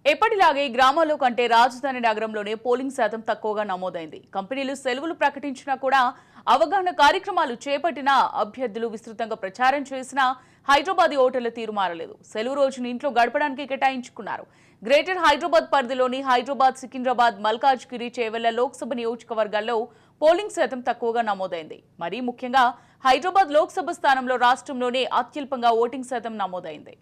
ఎప్పటిలాగే గ్రామాల్లో కంటే రాజధాని నగరంలోనే పోలింగ్ శాతం తక్కువగా నమోదైంది. కంపెనీలు సెలవులు ప్రకటించినా కూడా అవగాహన కార్యక్రమాలు చేపట్టిన అభ్యర్థులు విస్తృతంగా ప్రచారం చేసినా హైదరాబాద్ ఓటర్ల తీరు మారలేదు. సెలవు రోజును ఇంట్లో గడపడానికి కేటాయించుకున్నారు. గ్రేటర్ హైదరాబాద్ పరిధిలోని హైదరాబాద్, సికింద్రాబాద్, మల్కాజ్గిరి, చేవెళ్ల లోక్సభ నియోజకవర్గాల్లో పోలింగ్ శాతం తక్కువగా నమోదైంది. మరీ ముఖ్యంగా హైదరాబాద్ లోక్సభ స్థానంలో రాష్ట్రంలోనే అత్యల్పంగా ఓటింగ్ శాతం నమోదైంది.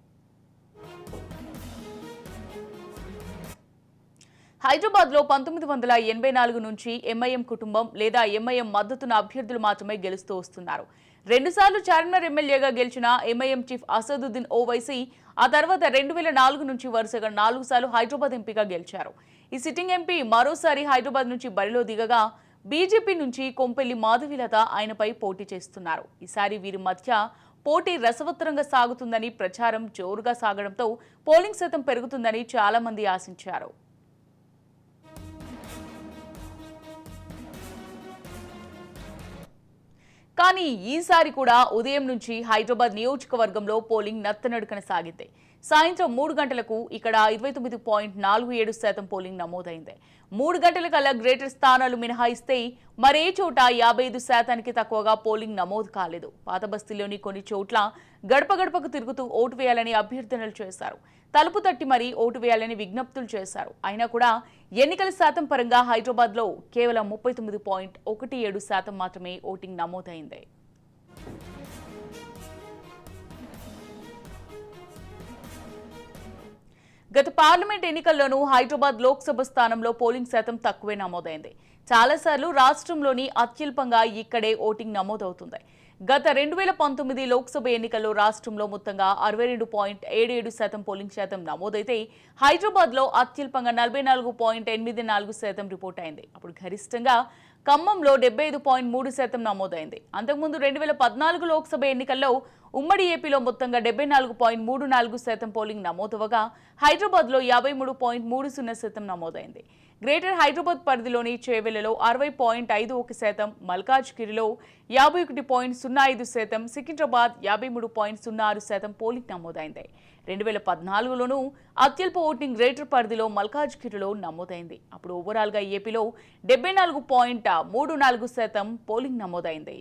హైదరాబాద్ లో 1984 నుంచి ఎంఐఎం కుటుంబం లేదా ఎంఐఎం మద్దతున్న అభ్యర్థులు మాత్రమే గెలుస్తూ వస్తున్నారు. 2 సార్లు చార్మినార్ ఎమ్మెల్యేగా గెలిచిన ఎంఐఎం చీఫ్ అసదుద్దీన్ ఓవైసీ ఆ తర్వాత 2004 నుంచి వరుసగా 4 సార్లు హైదరాబాద్ ఎంపీగా గెలిచారు. ఈ సిట్టింగ్ ఎంపీ మరోసారి హైదరాబాద్ నుంచి బరిలో దిగగా బీజేపీ నుంచి కొంపెల్లి మాధవీలత ఆయనపై పోటీ చేస్తున్నారు. ఈసారి వీరి మధ్య పోటీ రసవత్తరంగా సాగుతుందని ప్రచారం జోరుగా సాగడంతో పోలింగ్ శాతం పెరుగుతుందని చాలా మంది ఆశించారు. కానీ ఈసారి కూడా ఉదయం నుంచి హైదరాబాద్ నియోజకవర్గంలో పోలింగ్ నత్తనడుకన సాగింది. సాయంత్రం 3 గంటలకు ఇక్కడ 29.47% పోలింగ్ నమోదైంది. 3 గంటలకల్లా గ్రేటర్ స్థానాలు మినహాయిస్తే మరే చోట 55% తక్కువగా పోలింగ్ నమోదు కాలేదు. పాత బస్తీలోని కొన్ని చోట్ల గడప గడపకు తిరుగుతూ ఓటు వేయాలని అభ్యర్థనలు చేశారు. తలుపు తట్టి మరీ ఓటు వేయాలని విజ్ఞప్తులు చేశారు. అయినా కూడా ఎన్నికల శాతం పరంగా హైదరాబాద్లో కేవలం 39.17% మాత్రమే ఓటింగ్ నమోదైంది. గత పార్లమెంట్ ఎన్నికల్లోనూ హైదరాబాద్ లోక్సభ స్థానంలో పోలింగ్ శాతం తక్కువే నమోదైంది. చాలాసార్లు రాష్ట్రంలోని అత్యల్పంగా ఇక్కడే ఓటింగ్ నమోదవుతుంది. గత 2019 లోక్సభ ఎన్నికల్లో రాష్ట్రంలో మొత్తంగా 62.77% పోలింగ్ శాతం నమోదైతే హైదరాబాద్లో అత్యల్పంగా 44.84% రిపోర్ట్ అయింది. అప్పుడు గరిష్టంగా ఖమ్మంలో 75.3% నమోదైంది. అంతకుముందు 2014 లోక్సభ ఎన్నికల్లో ఉమ్మడి ఏపీలో మొత్తంగా 74.34% పోలింగ్ నమోదవగా హైదరాబాద్లో 53.30% నమోదైంది. గ్రేటర్ హైదరాబాద్ పరిధిలోని చేవెళ్లలో 60.51%, మల్కాజ్గిరిలో 51.05%, సికింద్రాబాద్ 53.06% పోలింగ్ నమోదైంది. 2014లోనూ అత్యల్ప ఓటింగ్ గ్రేటర్ పరిధిలో మల్కాజ్గిరిలో నమోదైంది. అప్పుడు ఓవరాల్గా ఏపీలో 74.34% పోలింగ్ నమోదైంది.